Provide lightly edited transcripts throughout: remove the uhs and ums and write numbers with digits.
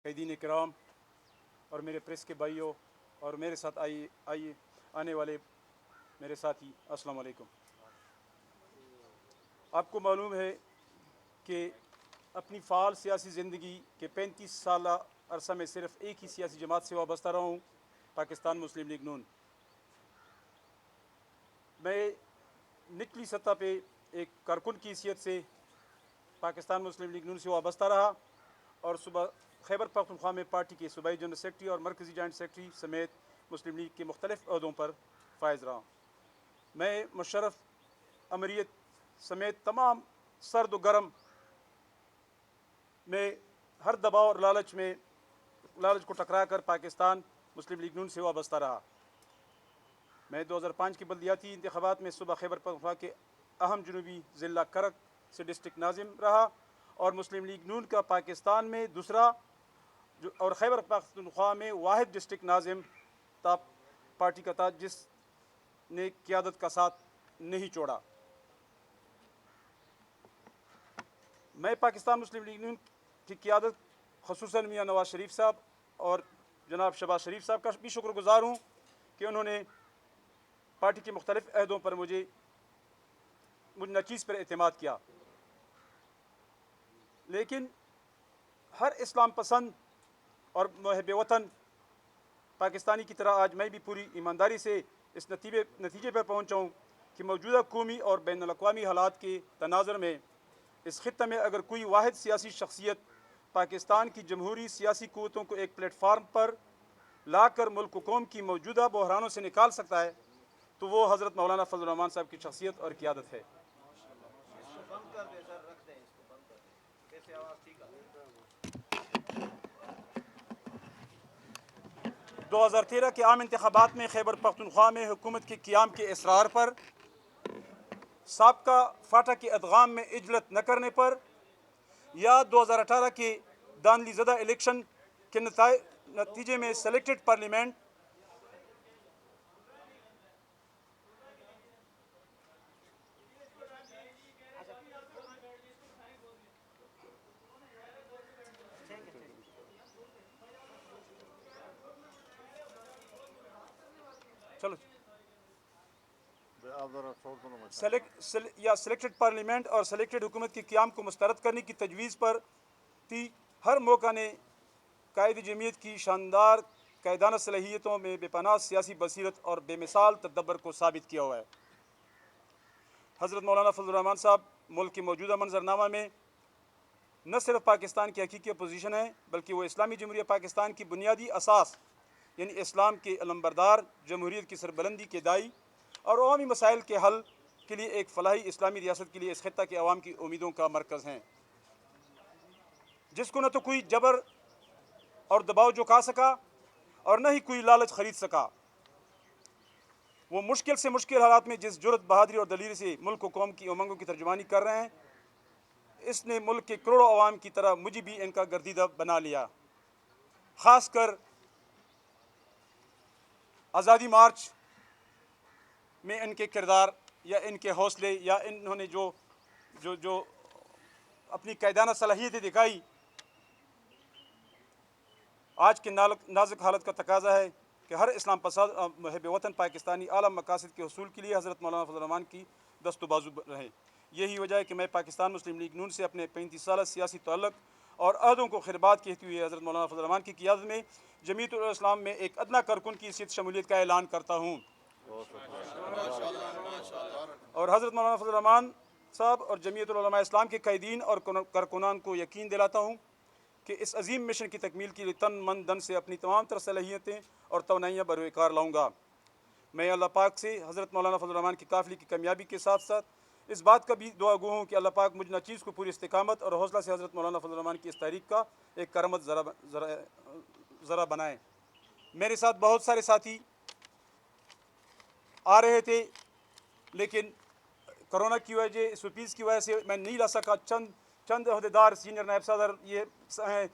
قیدین کرام اور میرے پریس کے بھائیوں اور میرے ساتھ آنے والے میرے ساتھی، السلام علیکم۔ آپ کو معلوم ہے کہ اپنی فعال سیاسی زندگی کے 35 سالہ عرصہ میں صرف ایک ہی سیاسی جماعت سے وابستہ رہا ہوں، پاکستان مسلم لیگ نون۔ میں نچلی سطح پہ ایک کارکن کی حیثیت سے پاکستان مسلم لیگ نون سے وابستہ رہا اور صبح خیبر پختونخوا میں پارٹی کے صوبائی جنرل سیکرٹری اور مرکزی جوائنٹ سیکرٹری سمیت مسلم لیگ کے مختلف عہدوں پر فائز رہا۔ میں مشرف امریت سمیت تمام سرد و گرم میں ہر دباؤ اور لالچ کو ٹکرا کر پاکستان مسلم لیگ نون سے وابستہ رہا۔ میں 2005 کے بلدیاتی انتخابات میں صوبہ خیبر پختونخوا کے اہم جنوبی ضلع کرک سے ڈسٹرکٹ ناظم رہا اور مسلم لیگ نون کا پاکستان میں دوسرا اور خیبر پختونخوا میں واحد ڈسٹرکٹ ناظم تھا پارٹی کا تھا جس نے قیادت کا ساتھ نہیں چھوڑا۔ میں پاکستان مسلم لیگ نون کی قیادت خصوصاً میاں نواز شریف صاحب اور جناب شہباز شریف صاحب کا بھی شکر گزار ہوں کہ انہوں نے پارٹی کے مختلف عہدوں پر مجھے ناچیز پر اعتماد کیا۔ لیکن ہر اسلام پسند اور محب وطن پاکستانی کی طرح آج میں بھی پوری ایمانداری سے اس نتیجے پر پہنچا ہوں کہ موجودہ قومی اور بین الاقوامی حالات کے تناظر میں اس خطے میں اگر کوئی واحد سیاسی شخصیت پاکستان کی جمہوری سیاسی قوتوں کو ایک پلیٹ فارم پر لا کر ملک و قوم کی موجودہ بحرانوں سے نکال سکتا ہے تو وہ حضرت مولانا فضل الرحمان صاحب کی شخصیت اور قیادت ہے۔ 2013 کے عام انتخابات میں خیبر پختونخوا میں حکومت کے قیام کے اصرار پر سابقہ فاٹا کے ادغام میں اجلت نہ کرنے پر یا 2018 کے دانلی زدہ الیکشن کے نتیجے میں سلیکٹڈ پارلیمنٹ سلیکٹڈ پارلیمنٹ اور سلیکٹڈ حکومت کے قیام کو مسترد کرنے کی تجویز پر تھی۔ ہر موقع نے قائد جمعیت کی شاندار قائدانہ صلاحیتوں میں بے پناہ سیاسی بصیرت اور بے مثال تدبر کو ثابت کیا ہوا ہے۔ حضرت مولانا فضل الرحمان صاحب ملک کے موجودہ منظرنامہ میں نہ صرف پاکستان کی حقیقی اپوزیشن ہے بلکہ وہ اسلامی جمہوریہ پاکستان کی بنیادی اساس یعنی اسلام کے علمبردار، جمہوریت کی سربلندی کے داعی اور عوامی مسائل کے حل کے لیے ایک فلاحی اسلامی ریاست کے لیے اس خطہ کے عوام کی امیدوں کا مرکز ہیں، جس کو نہ تو کوئی جبر اور دباؤ جھکا سکا اور نہ ہی کوئی لالچ خرید سکا۔ وہ مشکل سے مشکل حالات میں جس جرأت، بہادری اور دلیری سے ملک و قوم کی امنگوں کی ترجمانی کر رہے ہیں، اس نے ملک کے کروڑوں عوام کی طرح مجھے بھی ان کا گردیدہ بنا لیا۔ خاص کر آزادی مارچ میں ان کے کردار یا ان کے حوصلے یا انہوں نے جو اپنی قائدانہ صلاحیتیں دکھائی، آج کے نازک حالت کا تقاضا ہے کہ ہر اسلام پسند محب وطن پاکستانی اعلیٰ مقاصد کے حصول کے لیے حضرت مولانا فضل الرحمان کی دست و بازو رہے۔ یہی وجہ ہے کہ میں پاکستان مسلم لیگ نون سے اپنے 35 سالہ سیاسی تعلق اور عہدوں کو خیرباد کہتے ہوئے حضرت مولانا فضل الرحمان کی قیادت میں جمعیت الاسلام میں ایک ادنیٰ کارکن کی حیثیت شمولیت کا اعلان کرتا ہوں۔ اور حضرت مولانا فضل الرحمان صاحب اور جمعیت العلماء اسلام کے قائدین اور کارکنان کو یقین دلاتا ہوں کہ اس عظیم مشن کی تکمیل کے لیے تن من دن سے اپنی تمام تر صلاحیتیں اور توانائیاں بروئے کار لاؤں گا۔ میں اللہ پاک سے حضرت مولانا فضل الرحمان کی قافلے کی کامیابی کے ساتھ ساتھ اس بات کا بھی دعا گو ہوں کہ اللہ پاک مجھ ناچیز کو پوری استقامت اور حوصلہ سے حضرت مولانا فضل الرحمان کی اس تحریک کا ایک کرامت ذرا بنائیں۔ میرے ساتھ بہت سارے ساتھی آ رہے تھے لیکن کرونا کی وجہ، سپیز کی وجہ سے میں نہیں لا سکا۔ چند عہدیدار سینئر نائب صدر یہ ہیں،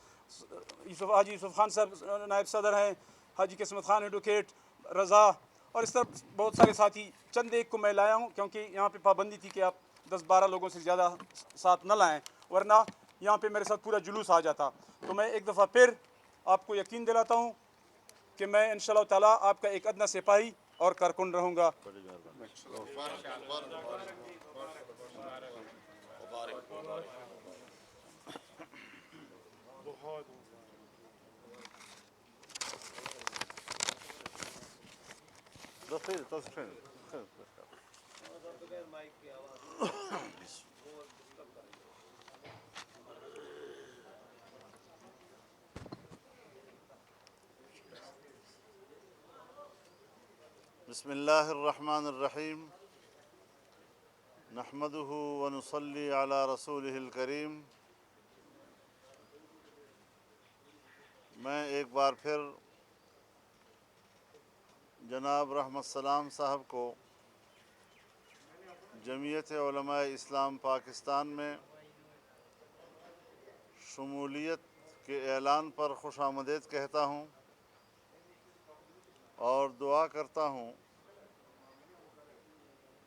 حاجی یوسف خان صاحب نائب صدر ہیں، حاجی قسمت خان ایڈوکیٹ، رضا اور اس طرح بہت سارے ساتھی، چند ایک کو میں لایا ہوں کیونکہ یہاں پہ پابندی تھی کہ آپ 10-12 لوگوں سے زیادہ ساتھ نہ لائیں ورنہ یہاں پہ میرے ساتھ پورا جلوس آ جاتا۔ تو میں ایک دفعہ پھر آپ کو یقین دلاتا ہوں کہ میں انشاءاللہ تعالیٰ آپ کا ایک ادنیٰ سپاہی اور کارکن رہوں گا. بسم اللہ الرحمن الرحیم نحمده ونصلی علی رسولہ الکریم. میں ایک بار پھر جناب رحمت سلام صاحب کو جمعیت علماء اسلام پاکستان میں شمولیت کے اعلان پر خوش آمدید کہتا ہوں اور دعا کرتا ہوں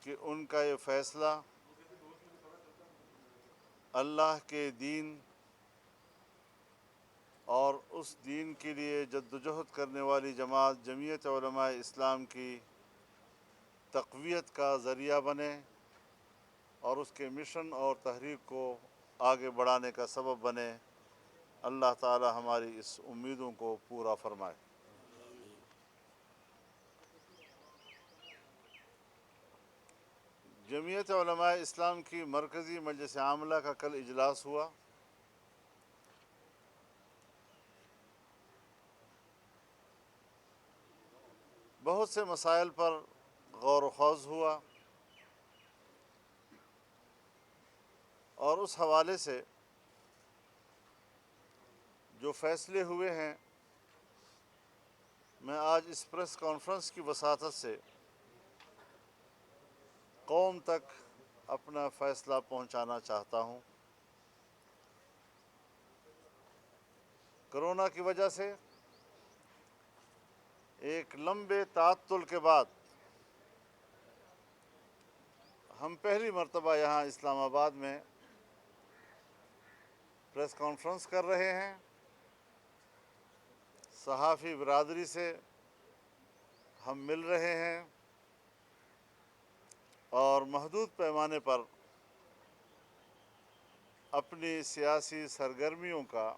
کہ ان کا یہ فیصلہ اللہ کے دین اور اس دین کے لیے جدوجہد کرنے والی جماعت جمعیت علماء اسلام کی تقویت کا ذریعہ بنے اور اس کے مشن اور تحریک کو آگے بڑھانے کا سبب بنے. اللہ تعالی ہماری اس امیدوں کو پورا فرمائے. جمعیت علماء اسلام کی مرکزی مجلس عاملہ کا کل اجلاس ہوا. بہت سے مسائل پر غور و خوض ہوا اور اس حوالے سے جو فیصلے ہوئے ہیں میں آج اس پریس کانفرنس کی وساطت سے قوم تک اپنا فیصلہ پہنچانا چاہتا ہوں. کرونا کی وجہ سے ایک لمبے تعطل کے بعد ہم پہلی مرتبہ یہاں اسلام آباد میں پریس کانفرنس کر رہے ہیں. صحافی برادری سے ہم مل رہے ہیں اور محدود پیمانے پر اپنی سیاسی سرگرمیوں کا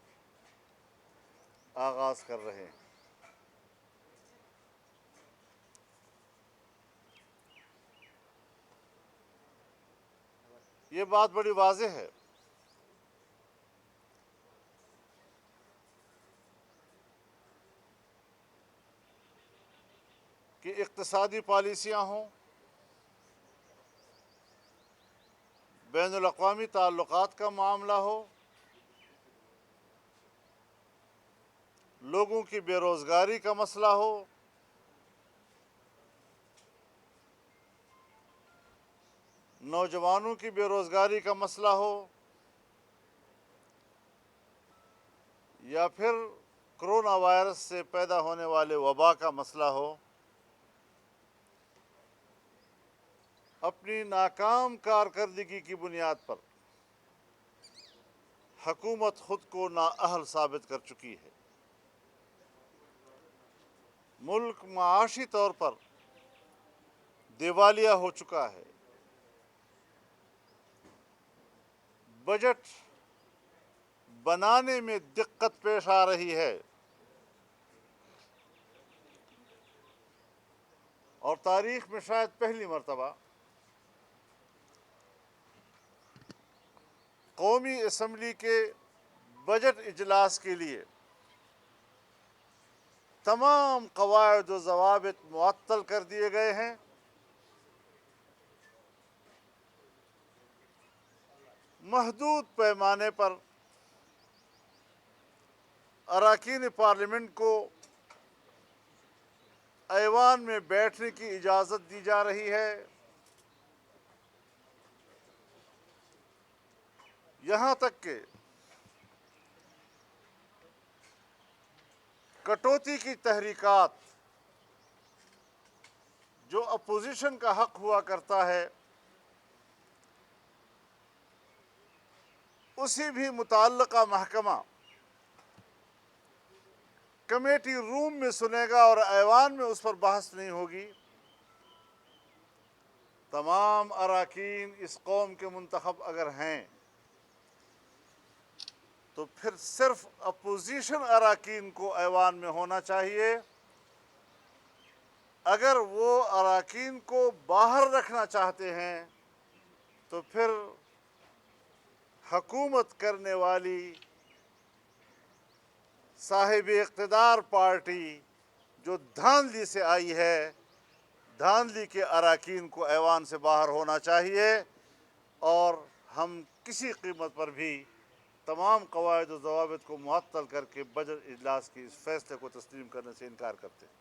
آغاز کر رہے ہیں. یہ بات بڑی واضح ہے کہ اقتصادی پالیسیاں ہوں، بین الاقوامی تعلقات کا معاملہ ہو، لوگوں کی بے روزگاری کا مسئلہ ہو، نوجوانوں کی بے روزگاری کا مسئلہ ہو، یا پھر کرونا وائرس سے پیدا ہونے والے وبا کا مسئلہ ہو، اپنی ناکام کارکردگی کی بنیاد پر حکومت خود کو نااہل ثابت کر چکی ہے. ملک معاشی طور پر دیوالیہ ہو چکا ہے. بجٹ بنانے میں دقت پیش آ رہی ہے اور تاریخ میں شاید پہلی مرتبہ قومی اسمبلی کے بجٹ اجلاس کے لیے تمام قواعد و ضوابط معطل کر دیے گئے ہیں. محدود پیمانے پر اراکین پارلیمنٹ کو ایوان میں بیٹھنے کی اجازت دی جا رہی ہے. یہاں تک کہ کٹوتی کی تحریکات جو اپوزیشن کا حق ہوا کرتا ہے اسی بھی متعلقہ محکمہ کمیٹی روم میں سنے گا اور ایوان میں اس پر بحث نہیں ہوگی، تمام اراکین اس قوم کے منتخب اگر ہیں تو پھر صرف اپوزیشن اراکین کو ایوان میں ہونا چاہیے۔ اگر وہ اراکین کو باہر رکھنا چاہتے ہیں تو پھر حکومت کرنے والی صاحب اقتدار پارٹی جو دھاندلی سے آئی ہے، دھاندلی کے اراکین کو ایوان سے باہر ہونا چاہیے، اور ہم کسی قیمت پر بھی تمام قواعد و ضوابط کو معطل کر کے بجٹ اجلاس کے اس فیصلے کو تسلیم کرنے سے انکار کرتے ہیں۔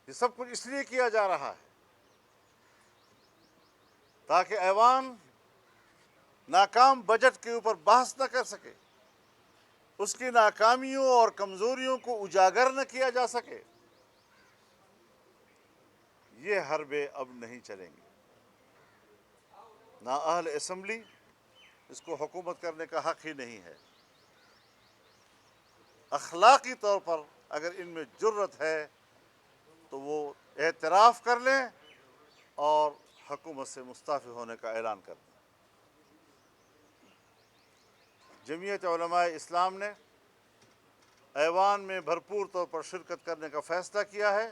یہ سب کچھ اس لیے کیا جا رہا ہے تاکہ ایوان ناکام بجٹ کے اوپر بحث نہ کر سکے، اس کی ناکامیوں اور کمزوریوں کو اجاگر نہ کیا جا سکے۔ یہ حربے اب نہیں چلیں گے۔ نااہل اسمبلی اس کو حکومت کرنے کا حق ہی نہیں ہے۔ اخلاقی طور پر اگر ان میں جرت ہے تو وہ اعتراف کر لیں اور حکومت سے مستعفی ہونے کا اعلان کر دیں۔ جمعیت علماء اسلام نے ایوان میں بھرپور طور پر شرکت کرنے کا فیصلہ کیا ہے،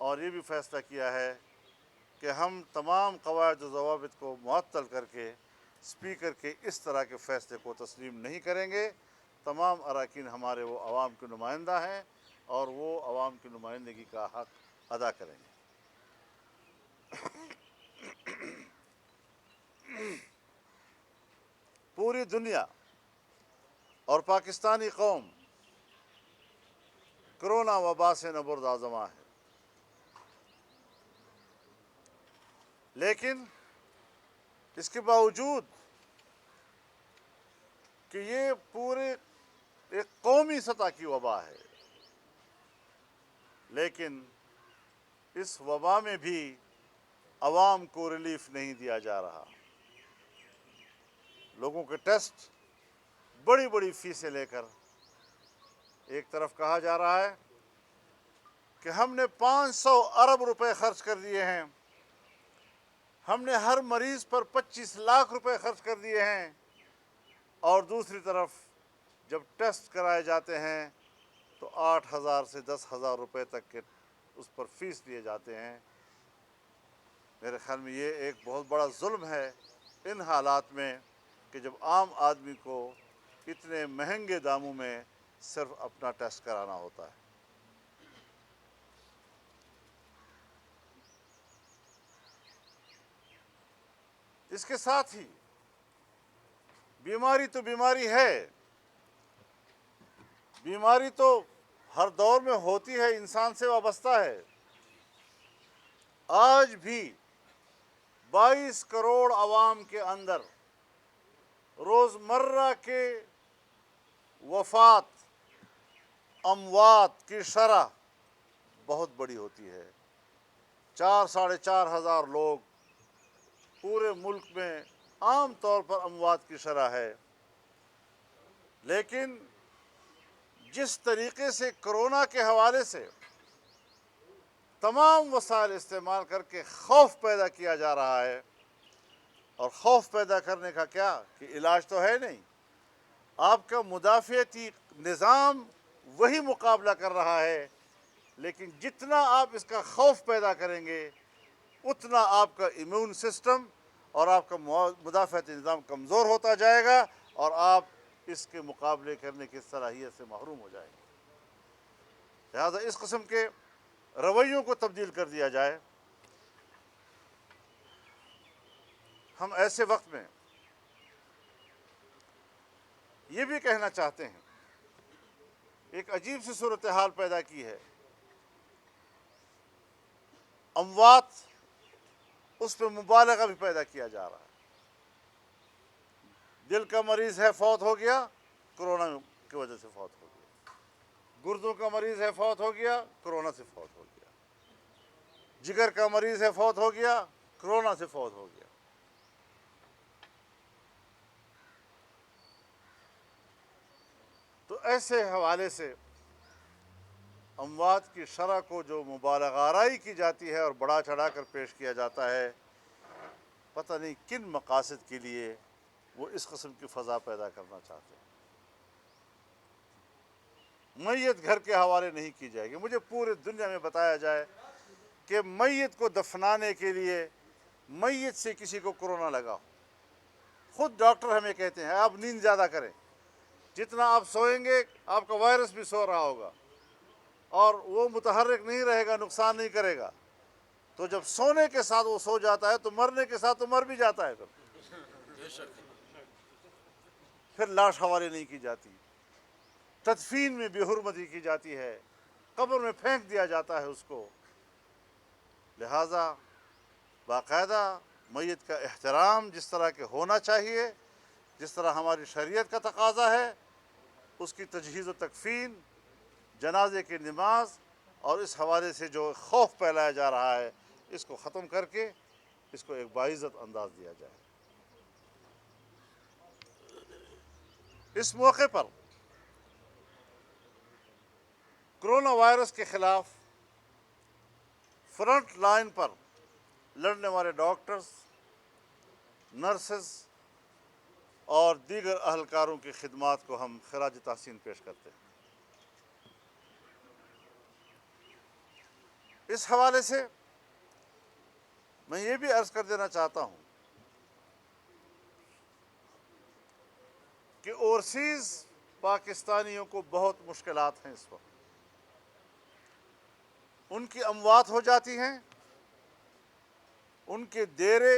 اور یہ بھی فیصلہ کیا ہے کہ ہم تمام قواعد و ضوابط کو معطل کر کے اسپیکر کے اس طرح کے فیصلے کو تسلیم نہیں کریں گے۔ تمام اراکین ہمارے وہ عوام کے نمائندہ ہیں اور وہ عوام کی نمائندگی کا حق ادا کریں گے۔ پوری دنیا اور پاکستانی قوم کرونا وبا سے نبرد-آزما ہے، لیکن اس کے باوجود کہ یہ پورے ایک قومی سطح کی وبا ہے، لیکن اس وبا میں بھی عوام کو ریلیف نہیں دیا جا رہا۔ لوگوں کے ٹیسٹ بڑی بڑی فیسیں لے کر ایک طرف کہا جا رہا ہے کہ ہم نے 500 ارب روپے خرچ کر دیے ہیں، ہم نے ہر مریض پر 25 لاکھ روپے خرچ کر دیے ہیں، اور دوسری طرف جب ٹیسٹ کرائے جاتے ہیں تو 8,000 سے 10,000 روپے تک کے اس پر فیس لیے جاتے ہیں۔ میرے خیال میں یہ ایک بہت بڑا ظلم ہے ان حالات میں کہ جب عام آدمی کو اتنے مہنگے داموں میں صرف اپنا ٹیسٹ کرانا ہوتا ہے۔ اس کے ساتھ ہی بیماری تو بیماری ہے، بیماری تو ہر دور میں ہوتی ہے، انسان سے وابستہ ہے۔ آج بھی 22 کروڑ عوام کے اندر روزمرہ کے وفات، اموات کی شرح بہت بڑی ہوتی ہے۔ 4,000 سے 4,500 لوگ پورے ملک میں عام طور پر اموات کی شرح ہے، لیکن جس طریقے سے کرونا کے حوالے سے تمام وسائل استعمال کر کے خوف پیدا کیا جا رہا ہے، اور خوف پیدا کرنے کا کیا کہ علاج تو ہے نہیں، آپ کا مدافعتی نظام وہی مقابلہ کر رہا ہے، لیکن جتنا آپ اس کا خوف پیدا کریں گے اتنا آپ کا امیون سسٹم اور آپ کا مدافعتی نظام کمزور ہوتا جائے گا، اور آپ اس کے مقابلے کرنے کی صلاحیت سے محروم ہو جائیں گے۔ لہذا اس قسم کے رویوں کو تبدیل کر دیا جائے۔ ہم ایسے وقت میں یہ بھی کہنا چاہتے ہیں، ایک عجیب سی صورتحال پیدا کی ہے، اموات اس پہ مبالغہ بھی پیدا کیا جا رہا ہے۔ دل کا مریض ہے، فوت ہو گیا، کرونا کی وجہ سے فوت ہو گیا۔ گردوں کا مریض ہے، فوت ہو گیا، کرونا سے فوت ہو گیا۔ جگر کا مریض ہے، فوت ہو گیا، کرونا سے فوت ہو گیا۔ ایسے حوالے سے اموات کی شرح کو جو مبالغہ آرائی کی جاتی ہے اور بڑھا چڑھا کر پیش کیا جاتا ہے، پتہ نہیں کن مقاصد کے لیے وہ اس قسم کی فضا پیدا کرنا چاہتے ہیں۔ میت گھر کے حوالے نہیں کی جائے گی۔ مجھے پورے دنیا میں بتایا جائے کہ میت کو دفنانے کے لیے میت سے کسی کو کورونا لگا ہو۔ خود ڈاکٹر ہمیں کہتے ہیں آپ نیند زیادہ کریں، جتنا آپ سوئیں گے آپ کا وائرس بھی سو رہا ہوگا اور وہ متحرک نہیں رہے گا، نقصان نہیں کرے گا۔ تو جب سونے کے ساتھ وہ سو جاتا ہے تو مرنے کے ساتھ تو مر بھی جاتا ہے۔ پھر لاش حوالے نہیں کی جاتی، تدفین میں بے حرمتی کی جاتی ہے، قبر میں پھینک دیا جاتا ہے اس کو۔ لہٰذا باقاعدہ میت کا احترام جس طرح کے ہونا چاہیے، جس طرح ہماری شریعت کا تقاضا ہے، اس کی تجہیز و تکفین، جنازے کی نماز، اور اس حوالے سے جو خوف پھیلایا جا رہا ہے اس کو ختم کر کے اس کو ایک باعزت انداز دیا جائے۔ اس موقع پر کرونا وائرس کے خلاف فرنٹ لائن پر لڑنے والے ڈاکٹرز، نرسز اور دیگر اہلکاروں کی خدمات کو ہم خراج تحسین پیش کرتے ہیں۔ اس حوالے سے میں یہ بھی عرض کر دینا چاہتا ہوں کہ اوورسیز پاکستانیوں کو بہت مشکلات ہیں اس وقت۔ ان کی اموات ہو جاتی ہیں، ان کے ڈیرے،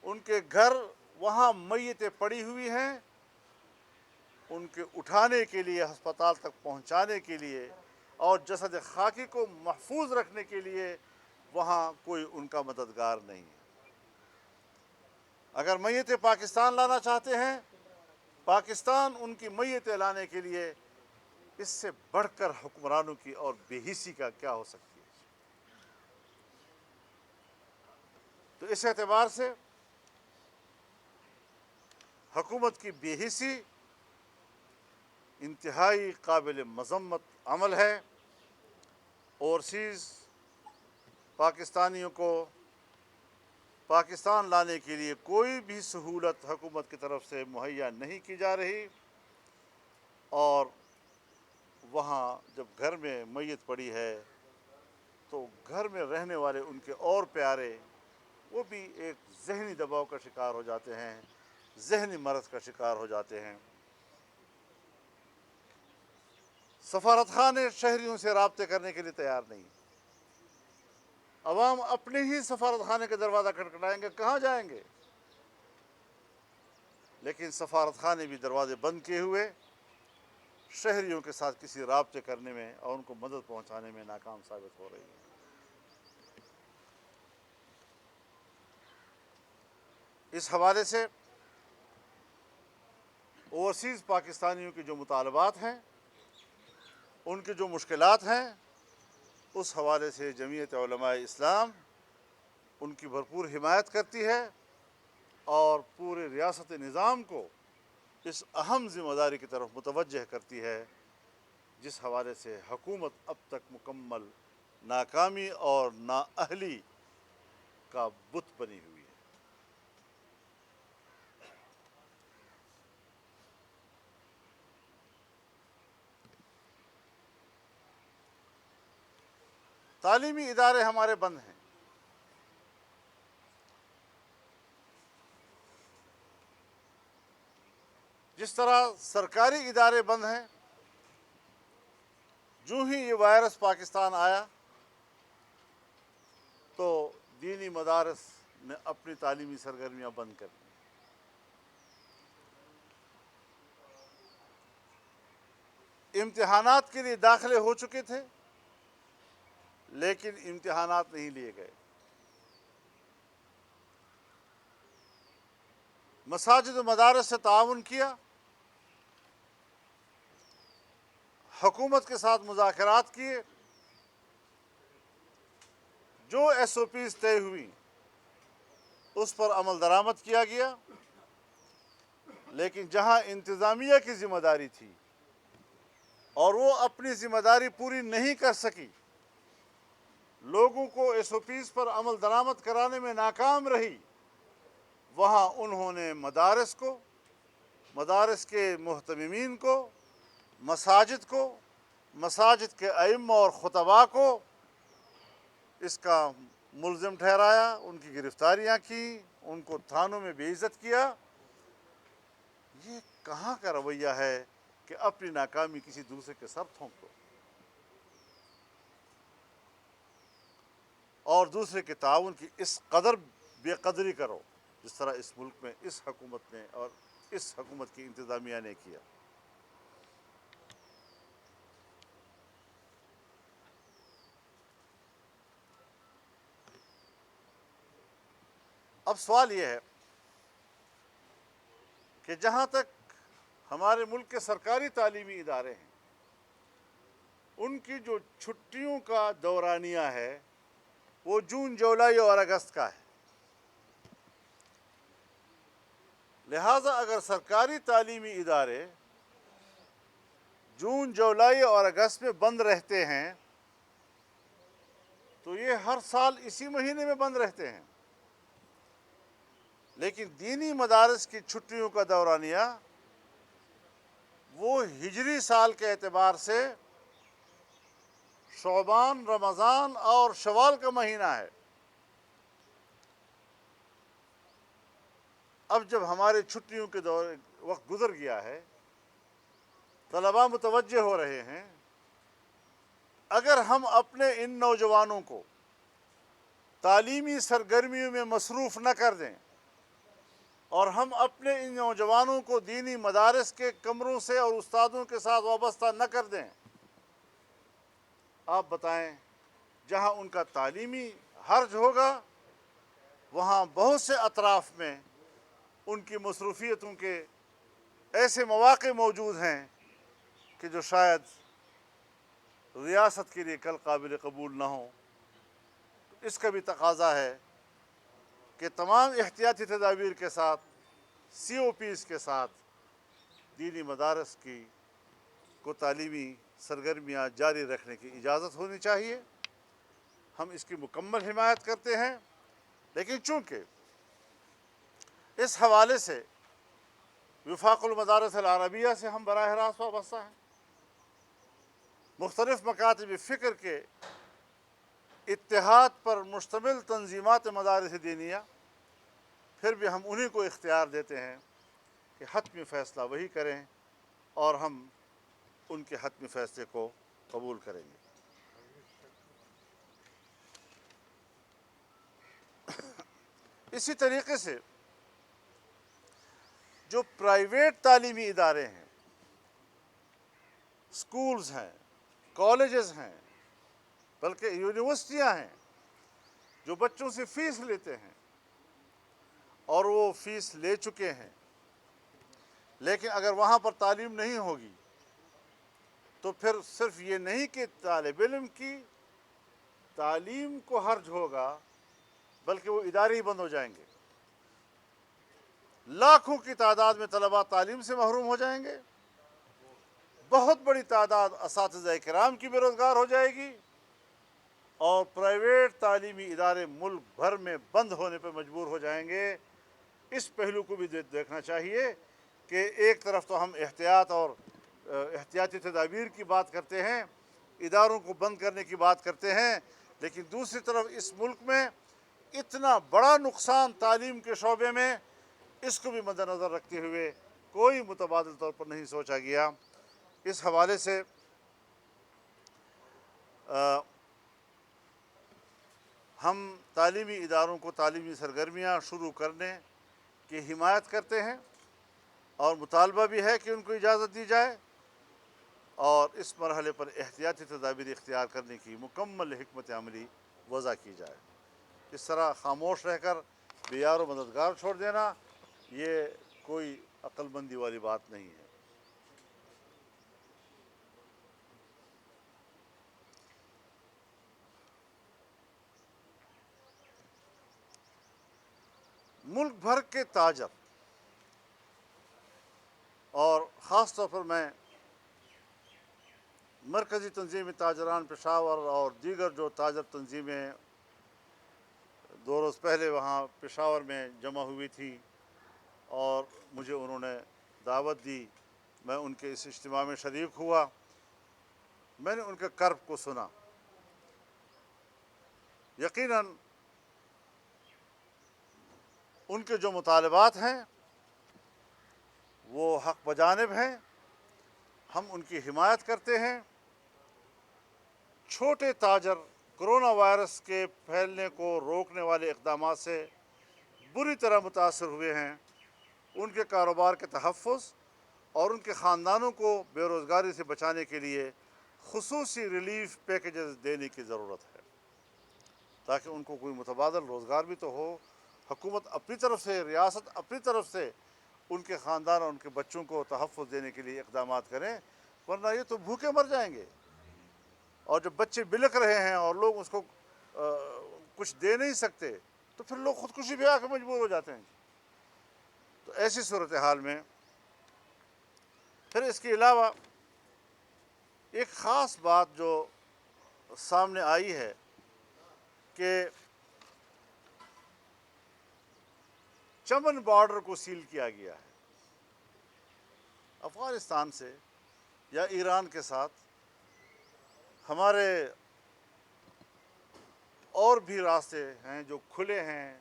ان کے گھر وہاں میتیں پڑی ہوئی ہیں، ان کے اٹھانے کے لیے، ہسپتال تک پہنچانے کے لیے اور جسد خاکی کو محفوظ رکھنے کے لیے وہاں کوئی ان کا مددگار نہیں ہے۔ اگر میتیں پاکستان لانا چاہتے ہیں، پاکستان ان کی میتیں لانے کے لیے اس سے بڑھ کر حکمرانوں کی اور بے حسی کا کیا ہو سکتی ہے۔ تو اس اعتبار سے حکومت کی بے حسی انتہائی قابل مذمت عمل ہے۔ اوورسیز پاکستانیوں کو پاکستان لانے کے لیے کوئی بھی سہولت حکومت کی طرف سے مہیا نہیں کی جا رہی، اور وہاں جب گھر میں میت پڑی ہے تو گھر میں رہنے والے ان کے اور پیارے وہ بھی ایک ذہنی دباؤ کا شکار ہو جاتے ہیں، ذہنی مرض کا شکار ہو جاتے ہیں۔ سفارت خانے شہریوں سے رابطے کرنے کے لیے تیار نہیں۔ عوام اپنے ہی سفارت خانے کے دروازہ کھٹکھٹائیں گے، کہاں جائیں گے؟ لیکن سفارت خانے بھی دروازے بند کیے ہوئے شہریوں کے ساتھ کسی رابطے کرنے میں اور ان کو مدد پہنچانے میں ناکام ثابت ہو رہی ہے۔ اس حوالے سے اوورسیز پاکستانیوں کی جو مطالبات ہیں، ان کی جو مشکلات ہیں، اس حوالے سے جمعیت علماء اسلام ان کی بھرپور حمایت کرتی ہے اور پورے ریاست نظام کو اس اہم ذمہ داری کی طرف متوجہ کرتی ہے جس حوالے سے حکومت اب تک مکمل ناکامی اور نااہلی کا بت بنی ہوئی ہے۔ تعلیمی ادارے ہمارے بند ہیں۔ جس طرح سرکاری ادارے بند ہیں، جو ہی یہ وائرس پاکستان آیا تو دینی مدارس نے اپنی تعلیمی سرگرمیاں بند کر دیں۔ امتحانات کے لیے داخلے ہو چکے تھے لیکن امتحانات نہیں لیے گئے۔ مساجد و مدارس سے تعاون کیا، حکومت کے ساتھ مذاکرات کیے، جو ایس او پیز طے ہوئی اس پر عمل درآمد کیا گیا، لیکن جہاں انتظامیہ کی ذمہ داری تھی اور وہ اپنی ذمہ داری پوری نہیں کر سکی، لوگوں کو ایس او پیز پر عمل درآمد کرانے میں ناکام رہی، وہاں انہوں نے مدارس کو، مدارس کے محتممین کو، مساجد کو، مساجد کے ائمہ اور خطباء کو اس کا ملزم ٹھہرایا، ان کی گرفتاریاں کی، ان کو تھانوں میں بے عزت کیا۔ یہ کہاں کا رویہ ہے کہ اپنی ناکامی کسی دوسرے کے سر تھونک دو اور دوسرے کے تعاون کی اس قدر بے قدری کرو جس طرح اس ملک میں اس حکومت نے اور اس حکومت کی انتظامیہ نے کیا۔ اب سوال یہ ہے کہ جہاں تک ہمارے ملک کے سرکاری تعلیمی ادارے ہیں، ان کی جو چھٹیوں کا دورانیہ ہے وہ جون، جولائی اور اگست کا ہے۔ لہٰذا اگر سرکاری تعلیمی ادارے جون، جولائی اور اگست میں بند رہتے ہیں تو یہ ہر سال اسی مہینے میں بند رہتے ہیں، لیکن دینی مدارس کی چھٹیوں کا دورانیہ وہ ہجری سال کے اعتبار سے شعبان، رمضان اور شوال کا مہینہ ہے۔ اب جب ہمارے چھٹیوں کے وقت گزر گیا ہے، طلباء متوجہ ہو رہے ہیں، اگر ہم اپنے ان نوجوانوں کو تعلیمی سرگرمیوں میں مصروف نہ کر دیں اور ہم اپنے ان نوجوانوں کو دینی مدارس کے کمروں سے اور استادوں کے ساتھ وابستہ نہ کر دیں، آپ بتائیں جہاں ان کا تعلیمی حرج ہوگا وہاں بہت سے اطراف میں ان کی مصروفیتوں کے ایسے مواقع موجود ہیں کہ جو شاید ریاست کے لیے کل قابل قبول نہ ہوں۔ اس کا بھی تقاضا ہے کہ تمام احتیاطی تدابیر کے ساتھ، سی او پیز کے ساتھ دینی مدارس کو تعلیمی سرگرمیاں جاری رکھنے کی اجازت ہونی چاہیے۔ ہم اس کی مکمل حمایت کرتے ہیں، لیکن چونکہ اس حوالے سے وفاق المدارس العربیہ سے ہم براہ راست وابستہ ہیں، مختلف مکاتب فکر کے اتحاد پر مشتمل تنظیمات مدارس دینیہ، پھر بھی ہم انہی کو اختیار دیتے ہیں کہ حتمی فیصلہ وہی کریں اور ہم ان کے حتمی فیصلے کو قبول کریں گے۔ اسی طریقے سے جو پرائیویٹ تعلیمی ادارے ہیں، سکولز ہیں، کالجز ہیں، بلکہ یونیورسٹیاں ہیں، جو بچوں سے فیس لیتے ہیں اور وہ فیس لے چکے ہیں، لیکن اگر وہاں پر تعلیم نہیں ہوگی تو پھر صرف یہ نہیں کہ طالب علم کی تعلیم کو حرج ہوگا بلکہ وہ ادارے ہی بند ہو جائیں گے، لاکھوں کی تعداد میں طلباء تعلیم سے محروم ہو جائیں گے، بہت بڑی تعداد اساتذہ کرام کی بے روزگار ہو جائے گی، اور پرائیویٹ تعلیمی ادارے ملک بھر میں بند ہونے پر مجبور ہو جائیں گے۔ اس پہلو کو بھی دیکھنا چاہیے کہ ایک طرف تو ہم احتیاط اور احتیاطی تدابیر کی بات کرتے ہیں، اداروں کو بند کرنے کی بات کرتے ہیں، لیکن دوسری طرف اس ملک میں اتنا بڑا نقصان تعلیم کے شعبے میں، اس کو بھی مد نظر رکھتے ہوئے کوئی متبادل طور پر نہیں سوچا گیا۔ اس حوالے سے ہم تعلیمی اداروں کو تعلیمی سرگرمیاں شروع کرنے کی حمایت کرتے ہیں اور مطالبہ بھی ہے کہ ان کو اجازت دی جائے اور اس مرحلے پر احتیاطی تدابیر اختیار کرنے کی مکمل حکمت عملی وضع کی جائے۔ اس طرح خاموش رہ کر بے یار و مددگار چھوڑ دینا یہ کوئی عقل مندی والی بات نہیں ہے۔ ملک بھر کے تاجر اور خاص طور پر میں مرکزی تنظیم تاجران پشاور اور دیگر جو تاجر تنظیمیں 2 روز پہلے وہاں پشاور میں جمع ہوئی تھی اور مجھے انہوں نے دعوت دی، میں ان کے اس اجتماع میں شریک ہوا، میں نے ان کے کرب کو سنا۔ یقیناً ان کے جو مطالبات ہیں وہ حق بجانب ہیں، ہم ان کی حمایت کرتے ہیں۔ چھوٹے تاجر کرونا وائرس کے پھیلنے کو روکنے والے اقدامات سے بری طرح متاثر ہوئے ہیں، ان کے کاروبار کے تحفظ اور ان کے خاندانوں کو بے روزگاری سے بچانے کے لیے خصوصی ریلیف پیکیجز دینے کی ضرورت ہے تاکہ ان کو کوئی متبادل روزگار بھی تو ہو۔ حکومت اپنی طرف سے، ریاست اپنی طرف سے ان کے خاندان اور ان کے بچوں کو تحفظ دینے کے لیے اقدامات کریں، ورنہ یہ تو بھوکے مر جائیں گے۔ اور جب بچے بلک رہے ہیں اور لوگ اس کو کچھ دے نہیں سکتے تو پھر لوگ خودکشی پہ آ کے مجبور ہو جاتے ہیں۔ تو ایسی صورتحال میں پھر اس کے علاوہ ایک خاص بات جو سامنے آئی ہے کہ چمن بارڈر کو سیل کیا گیا ہے۔ افغانستان سے یا ایران کے ساتھ ہمارے اور بھی راستے ہیں جو کھلے ہیں،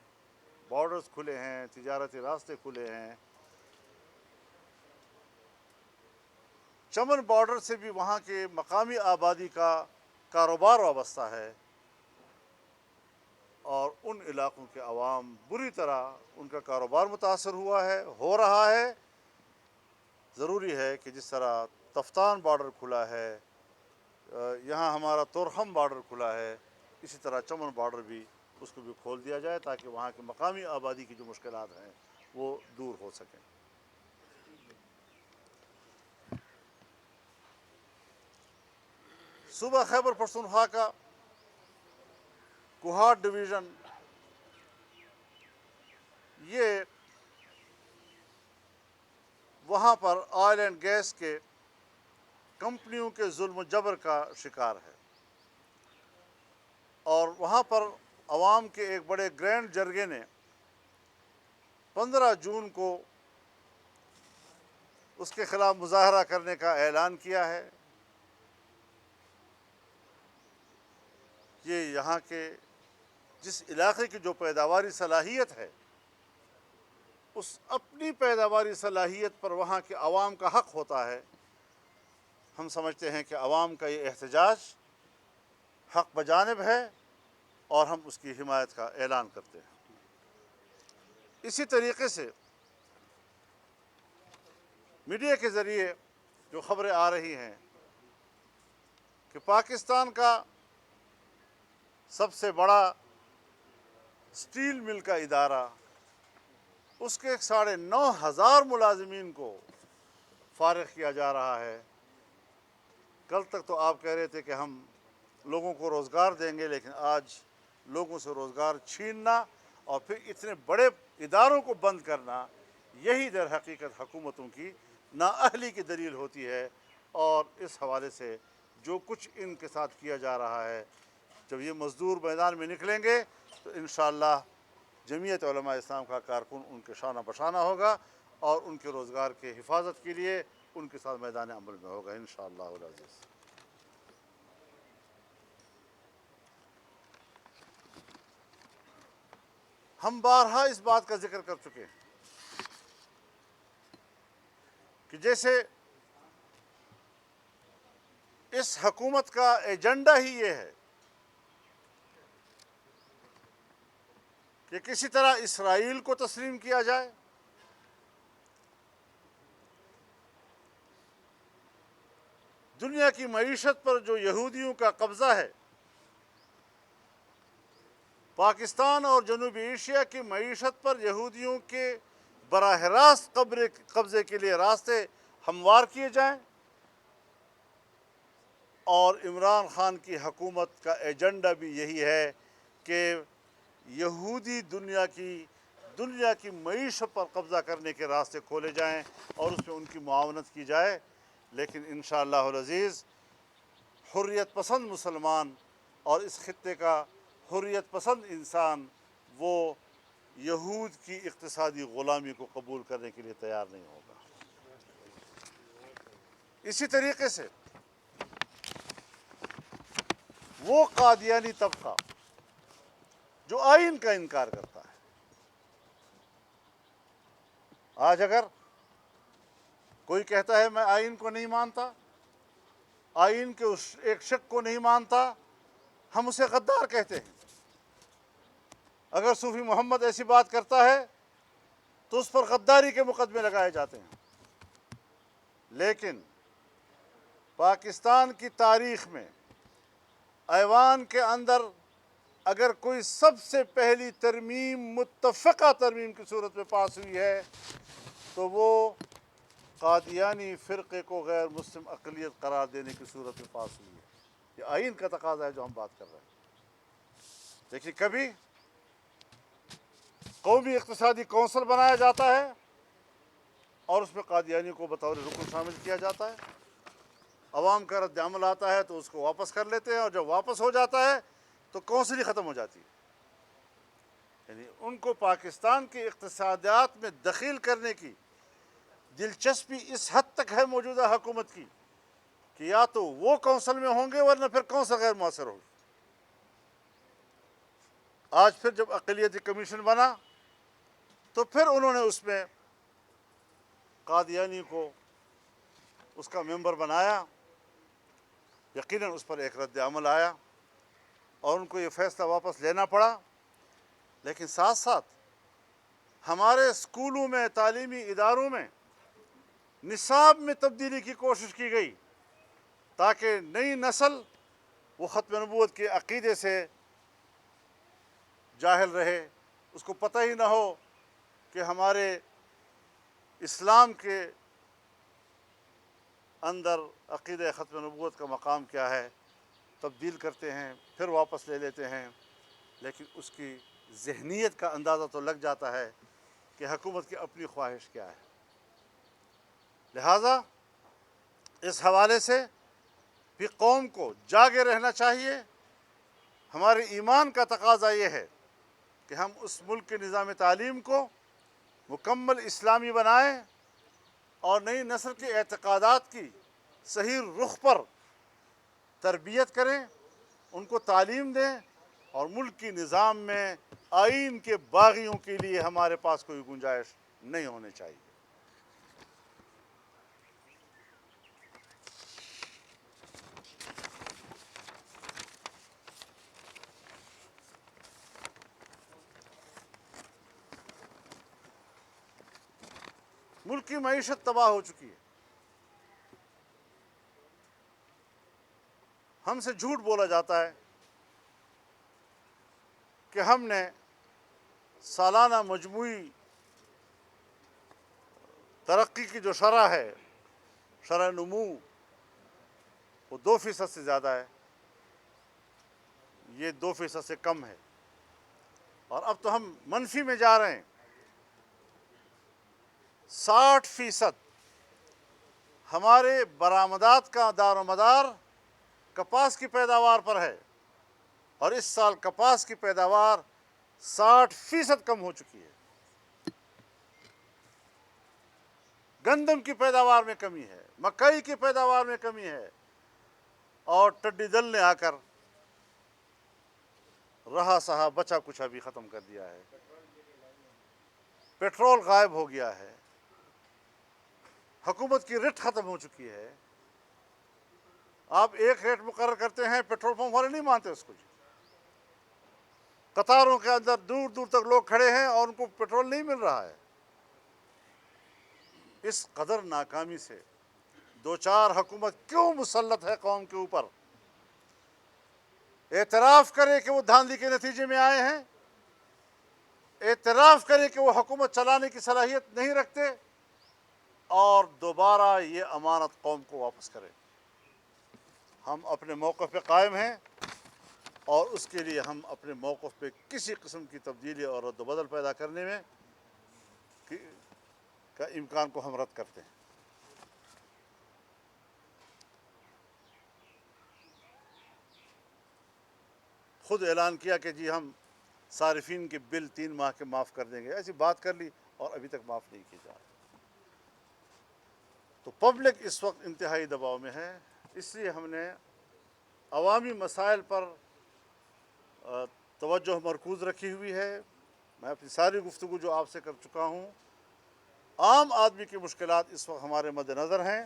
بارڈرز کھلے ہیں، تجارتی راستے کھلے ہیں۔ چمن بارڈر سے بھی وہاں کے مقامی آبادی کا کاروبار وابستہ ہے اور ان علاقوں کے عوام بری طرح ان کا کاروبار متاثر ہوا ہے، ہو رہا ہے۔ ضروری ہے کہ جس طرح تفتان بارڈر کھلا ہے، یہاں ہمارا تورخم بارڈر کھلا ہے، اسی طرح چمن بارڈر بھی اس کو بھی کھول دیا جائے تاکہ وہاں کی مقامی آبادی کی جو مشکلات ہیں وہ دور ہو سکیں۔ صوبہ خیبر پختونخوا کا کوہاٹ ڈویژن یہ وہاں پر آئل اینڈ گیس کے کمپنیوں کے ظلم و جبر کا شکار ہے، اور وہاں پر عوام کے ایک بڑے گرینڈ جرگے نے 15 جون کو اس کے خلاف مظاہرہ کرنے کا اعلان کیا ہے۔ یہ یہاں کے جس علاقے کی جو پیداواری صلاحیت ہے، اس اپنی پیداواری صلاحیت پر وہاں کے عوام کا حق ہوتا ہے۔ ہم سمجھتے ہیں کہ عوام کا یہ احتجاج حق بجانب ہے اور ہم اس کی حمایت کا اعلان کرتے ہیں۔ اسی طریقے سے میڈیا کے ذریعے جو خبریں آ رہی ہیں کہ پاکستان کا سب سے بڑا اسٹیل مل کا ادارہ، اس کے 9,500 ملازمین کو فارغ کیا جا رہا ہے۔ کل تک تو آپ کہہ رہے تھے کہ ہم لوگوں کو روزگار دیں گے، لیکن آج لوگوں سے روزگار چھیننا اور پھر اتنے بڑے اداروں کو بند کرنا، یہی در حقیقت حکومتوں کی نااہلی کی دلیل ہوتی ہے۔ اور اس حوالے سے جو کچھ ان کے ساتھ کیا جا رہا ہے، جب یہ مزدور میدان میں نکلیں گے تو انشاءاللہ جمعیت علماء اسلام کا کارکن ان کے شانہ بشانہ ہوگا اور ان کے روزگار کے حفاظت کے لیے ان کے ساتھ میدان عمل میں ہوگا انشاءاللہ العزیز۔ ہم بارہا اس بات کا ذکر کر چکے ہیں کہ جیسے اس حکومت کا ایجنڈا ہی یہ ہے کہ کسی طرح اسرائیل کو تسلیم کیا جائے، دنیا کی معیشت پر جو یہودیوں کا قبضہ ہے، پاکستان اور جنوبی ایشیا کی معیشت پر یہودیوں کے براہ راست قبضے کے لیے راستے ہموار کیے جائیں، اور عمران خان کی حکومت کا ایجنڈا بھی یہی ہے کہ یہودی دنیا کی معیشت پر قبضہ کرنے کے راستے کھولے جائیں اور اس میں ان کی معاونت کی جائے۔ لیکن انشاءاللہ العزیز حریت پسند مسلمان اور اس خطے کا حریت پسند انسان وہ یہود کی اقتصادی غلامی کو قبول کرنے کے لیے تیار نہیں ہوگا۔ اسی طریقے سے وہ قادیانی طبقہ جو آئین کا انکار کرتا ہے، آج اگر کوئی کہتا ہے میں آئین کو نہیں مانتا، آئین کے اس ایک شق کو نہیں مانتا، ہم اسے غدار کہتے ہیں۔ اگر صوفی محمد ایسی بات کرتا ہے تو اس پر غداری کے مقدمے لگائے جاتے ہیں۔ لیکن پاکستان کی تاریخ میں ایوان کے اندر اگر کوئی سب سے پہلی ترمیم متفقہ ترمیم کی صورت میں پاس ہوئی ہے تو وہ قادیانی فرقے کو غیر مسلم اقلیت قرار دینے کی صورت میں پاس ہوئی ہے۔ یہ آئین کا تقاضا ہے جو ہم بات کر رہے ہیں۔ دیکھیے، کبھی قومی اقتصادی کونسل بنایا جاتا ہے اور اس میں قادیانی کو بطور رکن شامل کیا جاتا ہے، عوام کا رد عمل آتا ہے تو اس کو واپس کر لیتے ہیں، اور جب واپس ہو جاتا ہے تو کونسل ہی ختم ہو جاتی ہے۔ یعنی ان کو پاکستان کے اقتصادیات میں دخیل کرنے کی دلچسپی اس حد تک ہے موجودہ حکومت کی کہ یا تو وہ کونسل میں ہوں گے ورنہ پھر کونسل غیر مؤثر ہوگی۔ آج پھر جب اقلیتی کمیشن بنا تو پھر انہوں نے اس میں قادیانی کو اس کا ممبر بنایا۔ یقیناً اس پر ایک رد عمل آیا اور ان کو یہ فیصلہ واپس لینا پڑا، لیکن ساتھ ساتھ ہمارے اسکولوں میں، تعلیمی اداروں میں نصاب میں تبدیلی کی کوشش کی گئی تاکہ نئی نسل وہ ختم نبوت کے عقیدے سے جاہل رہے، اس کو پتہ ہی نہ ہو کہ ہمارے اسلام کے اندر عقیدہ ختم نبوت کا مقام کیا ہے۔ تبدیل کرتے ہیں، پھر واپس لے لیتے ہیں، لیکن اس کی ذہنیت کا اندازہ تو لگ جاتا ہے کہ حکومت کی اپنی خواہش کیا ہے۔ لہٰذا اس حوالے سے بھی قوم کو جاگے رہنا چاہیے۔ ہمارے ایمان کا تقاضا یہ ہے کہ ہم اس ملک کے نظام تعلیم کو مکمل اسلامی بنائیں اور نئی نسل کے اعتقادات کی صحیح رخ پر تربیت کریں، ان کو تعلیم دیں، اور ملک کی نظام میں آئین کے باغیوں کے لیے ہمارے پاس کوئی گنجائش نہیں ہونی چاہیے۔ ملک کی معیشت تباہ ہو چکی ہے۔ ہم سے جھوٹ بولا جاتا ہے کہ ہم نے سالانہ مجموعی ترقی کی جو شرح ہے، شرح نمو، وہ 2% سے زیادہ ہے۔ یہ 2% سے کم ہے، اور اب تو ہم منفی میں جا رہے ہیں۔ 60% ہمارے برآمدات کا دار و مدار کپاس کی پیداوار پر ہے، اور اس سال کپاس کی پیداوار 60% کم ہو چکی ہے۔ گندم کی پیداوار میں کمی ہے، مکئی کی پیداوار میں کمی ہے، اور ٹڈی دل نے آ کر رہا سہا بچا کچھ بھی ختم کر دیا ہے۔ پیٹرول غائب ہو گیا ہے، حکومت کی رٹ ختم ہو چکی ہے۔ آپ ایک ریٹ مقرر کرتے ہیں، پیٹرول پمپ والے نہیں مانتے اس کو۔ قطاروں کے اندر دور دور تک لوگ کھڑے ہیں اور ان کو پیٹرول نہیں مل رہا ہے۔ اس قدر ناکامی سے دو چار حکومت کیوں مسلط ہے قوم کے اوپر؟ اعتراف کرے کہ وہ دھاندلی کے نتیجے میں آئے ہیں، اعتراف کرے کہ وہ حکومت چلانے کی صلاحیت نہیں رکھتے، اور دوبارہ یہ امانت قوم کو واپس کرے۔ ہم اپنے موقف پہ قائم ہیں، اور اس کے لیے ہم اپنے موقف پہ کسی قسم کی تبدیلی اور رد و بدل پیدا کرنے میں کا امکان کو ہم رد کرتے ہیں۔ خود اعلان کیا کہ جی ہم صارفین کے بل 3 ماہ کے معاف کر دیں گے. ایسی بات کر لی اور ابھی تک معاف نہیں کی جا رہی. تو پبلک اس وقت انتہائی دباؤ میں ہے. اس لیے ہم نے عوامی مسائل پر توجہ مرکوز رکھی ہوئی ہے. میں اپنی ساری گفتگو جو آپ سے کر چکا ہوں، عام آدمی کی مشکلات اس وقت ہمارے مد نظر ہیں.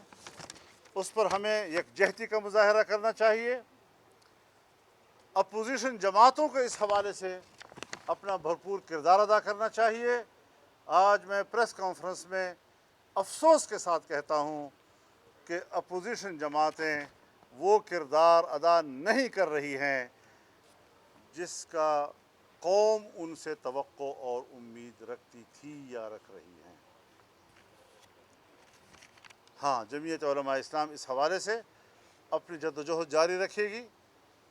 اس پر ہمیں یکجہتی کا مظاہرہ کرنا چاہیے. اپوزیشن جماعتوں کو اس حوالے سے اپنا بھرپور کردار ادا کرنا چاہیے. آج میں پریس کانفرنس میں افسوس کے ساتھ کہتا ہوں کہ اپوزیشن جماعتیں وہ کردار ادا نہیں کر رہی ہیں جس کا قوم ان سے توقع اور امید رکھتی تھی یا رکھ رہی ہیں. ہاں، جمعیت علماء اسلام اس حوالے سے اپنی جدوجہد جاری رکھے گی،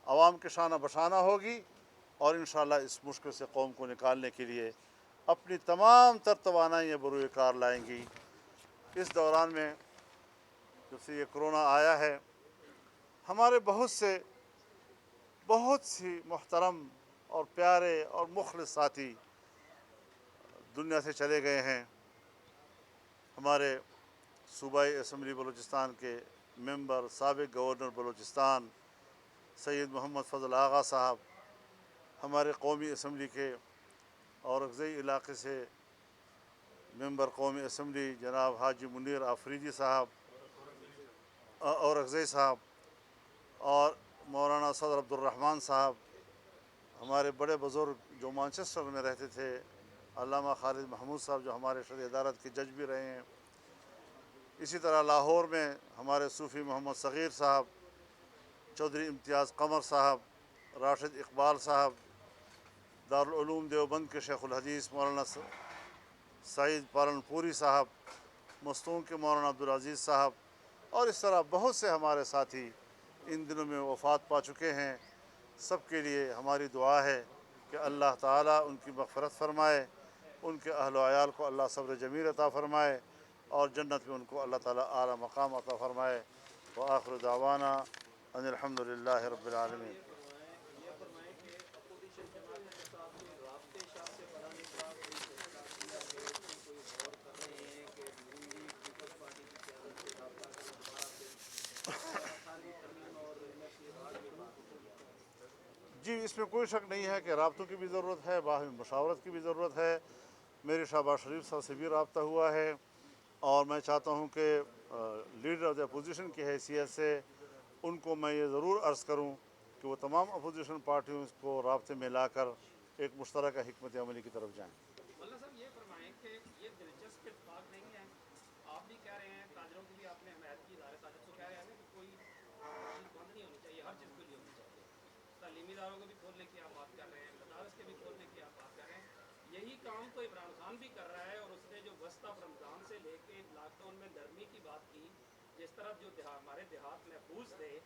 عوام کے شانہ بشانہ ہوگی اور انشاءاللہ اس مشکل سے قوم کو نکالنے کے لیے اپنی تمام تر توانائیاں بروئے کار لائیں گی. اس دوران میں جب سے یہ کرونا آیا ہے، ہمارے بہت سی محترم اور پیارے اور مخلص ساتھی دنیا سے چلے گئے ہیں. ہمارے صوبائی اسمبلی بلوچستان کے ممبر، سابق گورنر بلوچستان سید محمد فضل آغا صاحب، ہمارے قومی اسمبلی کے اورکزئی علاقے سے ممبر قومی اسمبلی جناب حاجی منیر آفریدی صاحب اورکزئی صاحب، اور مولانا صدر عبدالرحمن صاحب، ہمارے بڑے بزرگ جو مانچسٹر میں رہتے تھے، علامہ خالد محمود صاحب جو ہمارے شرعی عدالت کے جج بھی رہے ہیں. اسی طرح لاہور میں ہمارے صوفی محمد صغیر صاحب، چودھری امتیاز قمر صاحب، راشد اقبال صاحب، دارالعلوم دیوبند کے شیخ الحدیث مولانا سعید پالنپوری صاحب، مستونگ کے مولانا عبدالعزیز صاحب، اور اس طرح بہت سے ہمارے ساتھی ان دنوں میں وفات پا چکے ہیں. سب کے لیے ہماری دعا ہے کہ اللہ تعالیٰ ان کی مغفرت فرمائے، ان کے اہل و عیال کو اللہ صبر جمیل عطا فرمائے اور جنت میں ان کو اللہ تعالیٰ اعلیٰ مقام عطا فرمائے. وآخر دعوانا ان الحمد للہ رب العالمین. جی، اس میں کوئی شک نہیں ہے کہ رابطوں کی بھی ضرورت ہے، باہمی مشاورت کی بھی ضرورت ہے. میرے شہباز شریف صاحب سے بھی رابطہ ہوا ہے اور میں چاہتا ہوں کہ لیڈر آف دی اپوزیشن کی حیثیت سے ان کو میں یہ ضرور عرض کروں کہ وہ تمام اپوزیشن پارٹیوں کو رابطے میں لا کر ایک مشترکہ حکمت عملی کی طرف جائیں. مولانا صاحب یہ فرمائیں کہ یہ دلچسپ اتفاق نہیں ہے، آپ بھی کہہ رہے ہیں، تاجروں کی بھی آپ نے حمایت کی، ادارے تاجر کو کہہ رہے ہیں کہ کوئی چیز بند نہیں ہونی چاہیے، ہر چیز کے لیے ہونی چاہیے. تعلیمی اداروں کو بھی کھولنے کی آپ بات کر رہے ہیں، مدارس کے بھی کھولنے کی آپ بات کر رہے ہیں. یہی کام تو عمران خان بھی کر رہا ہے اور اس نے جو وسطی رمضان سے لے کے لاک ڈاؤن میں نرمی کی بات کی، جس طرح جو ہمارے دیہات محفوظ تھے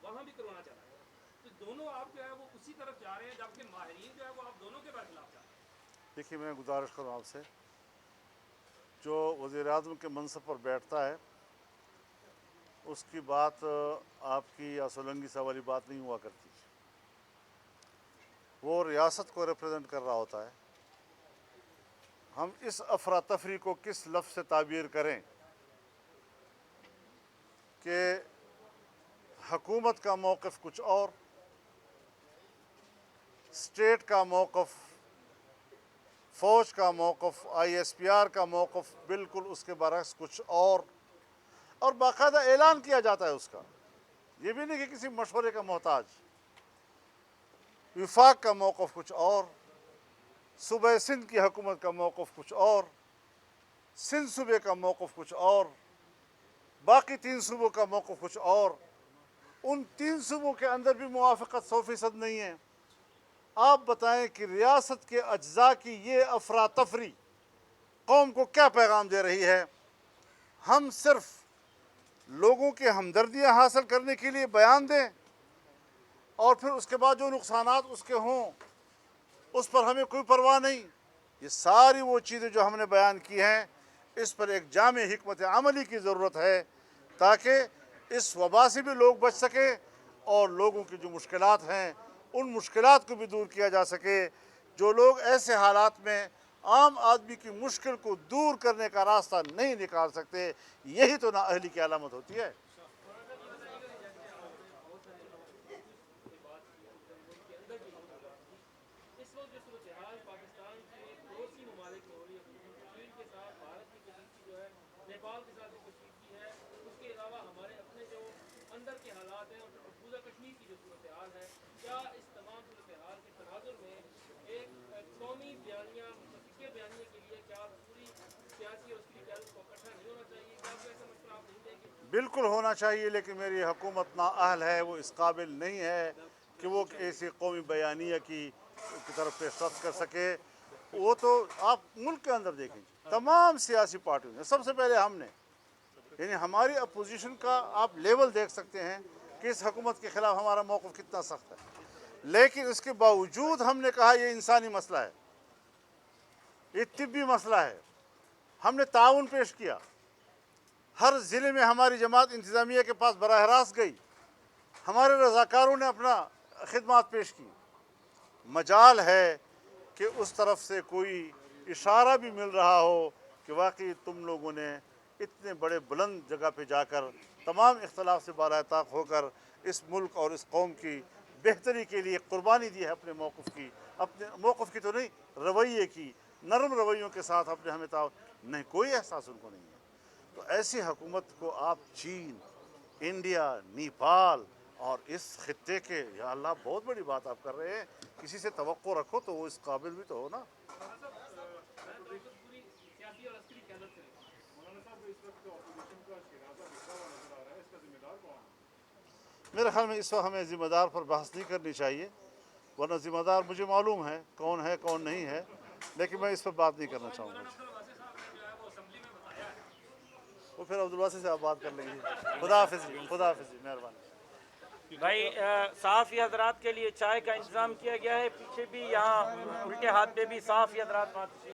وہاں بھی کرونا چلا ہے. تو دونوں آپ جو ہے وہ اسی طرف جا رہے ہیں، جبکہ ماہرین جو ہے وہ آپ دونوں کے برخلاف جا رہے ہیں. دیکھیے، میں گزارش کروں آپ سے، جو وزیر اعظم کے منصب پر بیٹھتا ہے اس کی بات آپ کی یا سولنگی صاحب والی بات نہیں ہوا کرتی. وہ ریاست کو ریپرزینٹ کر رہا ہوتا ہے. ہم اس افراتفری کو کس لفظ سے تعبیر کریں کہ حکومت کا موقف کچھ اور، اسٹیٹ کا موقف، فوج کا موقف، آئی ایس پی آر کا موقف بالکل اس کے برعکس کچھ اور باقاعدہ اعلان کیا جاتا ہے اس کا. یہ بھی نہیں کہ کسی مشورے کا محتاج. وفاق کا موقف کچھ اور، صوبہ سندھ کی حکومت کا موقف کچھ اور، سندھ صوبے کا موقف کچھ اور، باقی 3 صوبوں کا موقف کچھ اور. ان 3 صوبوں کے اندر بھی موافقت 100% نہیں ہے. آپ بتائیں کہ ریاست کے اجزاء کی یہ افراتفری قوم کو کیا پیغام دے رہی ہے؟ ہم صرف لوگوں کی ہمدردیاں حاصل کرنے کے لیے بیان دیں اور پھر اس کے بعد جو نقصانات اس کے ہوں اس پر ہمیں کوئی پرواہ نہیں. یہ ساری وہ چیزیں جو ہم نے بیان کی ہیں، اس پر ایک جامع حکمت عملی کی ضرورت ہے تاکہ اس وبا سے بھی لوگ بچ سکیں اور لوگوں کی جو مشکلات ہیں ان مشکلات کو بھی دور کیا جا سکے. جو لوگ ایسے حالات میں عام آدمی کی مشکل کو دور کرنے کا راستہ نہیں نکال سکتے، یہی تو نااہلی کی علامت ہوتی ہے. اس وقت جو صورتحال پاکستان کے پڑوسی ممالک میں ہو رہی ہے، چین کے ساتھ بھارت کی کشیدگی جو ہے، نیپال کے ساتھ بھی کشیدگی ہے، اس کے علاوہ ہمارے اپنے جو اندر کے حالات ہیں اور مقبوضہ کشمیر کی جو صورتحال ہے، کیا اس تمام صورتحال کے تناظر میں ایک قومی بیانیہ، متفقہ بیانیے کے لیے کیا پوری سیاسی اور اس کی قیادت کو اکٹھا نہیں ہونا چاہیے؟ کیا کوئی ایسا مشورہ آپ نہیں دیں گے؟ بالکل ہونا چاہیے، لیکن میری حکومت نااہل ہے، وہ اس قابل نہیں ہے کہ وہ ایسی قومی بیانیہ کی طرف پیش رفت کر سکے. وہ تو آپ ملک کے اندر دیکھیں، تمام سیاسی پارٹیوں نے، سب سے پہلے ہم نے، یعنی ہماری اپوزیشن کا آپ لیول دیکھ سکتے ہیں کہ اس حکومت کے خلاف ہمارا موقف کتنا سخت ہے. لیکن اس کے باوجود ہم نے کہا یہ انسانی مسئلہ ہے، یہ طبی مسئلہ ہے. ہم نے تعاون پیش کیا، ہر ضلع میں ہماری جماعت انتظامیہ کے پاس براہ راست گئی، ہمارے رضاکاروں نے اپنا خدمات پیش کی. مجال ہے کہ اس طرف سے کوئی اشارہ بھی مل رہا ہو کہ واقعی تم لوگوں نے اتنے بڑے بلند جگہ پہ جا کر تمام اختلاف سے بالائے طاق ہو کر اس ملک اور اس قوم کی بہتری کے لیے قربانی دی ہے، اپنے موقف کی تو نہیں، رویے کی، نرم رویوں کے ساتھ اپنے ہمیں نہیں، کوئی احساس ان کو نہیں ہے. تو ایسی حکومت کو آپ چین، انڈیا، نیپال اور اس خطے کے، یا اللہ بہت بڑی بات آپ کر رہے ہیں، کسی سے توقع رکھو تو وہ اس قابل بھی تو ہو نا. پوری سیاسی اور عسکری قیادت سے مولانا صاحب اس وقت اپوزیشن کا شرازہ بکھرا ہوا نظر آ رہا ہے، اس کا ذمہ دار کون ہے؟ میرے خیال میں اس وقت ہمیں ذمہ دار پر بحث نہیں کرنی چاہیے، ورنہ ذمہ دار مجھے معلوم ہے کون نہیں ہے، لیکن میں اس پر بات نہیں کرنا چاہوں گا. وہ پھر عبدالواسی سے آپ بات کر لیں گے. خدا حافظ جی، خدا حافظ جی، مہربانی. بھائی صحافی حضرات کے لیے چائے کا انتظام کیا گیا ہے، پیچھے بھی یہاں الٹے ہاتھ پہ بھی صحافی حضرات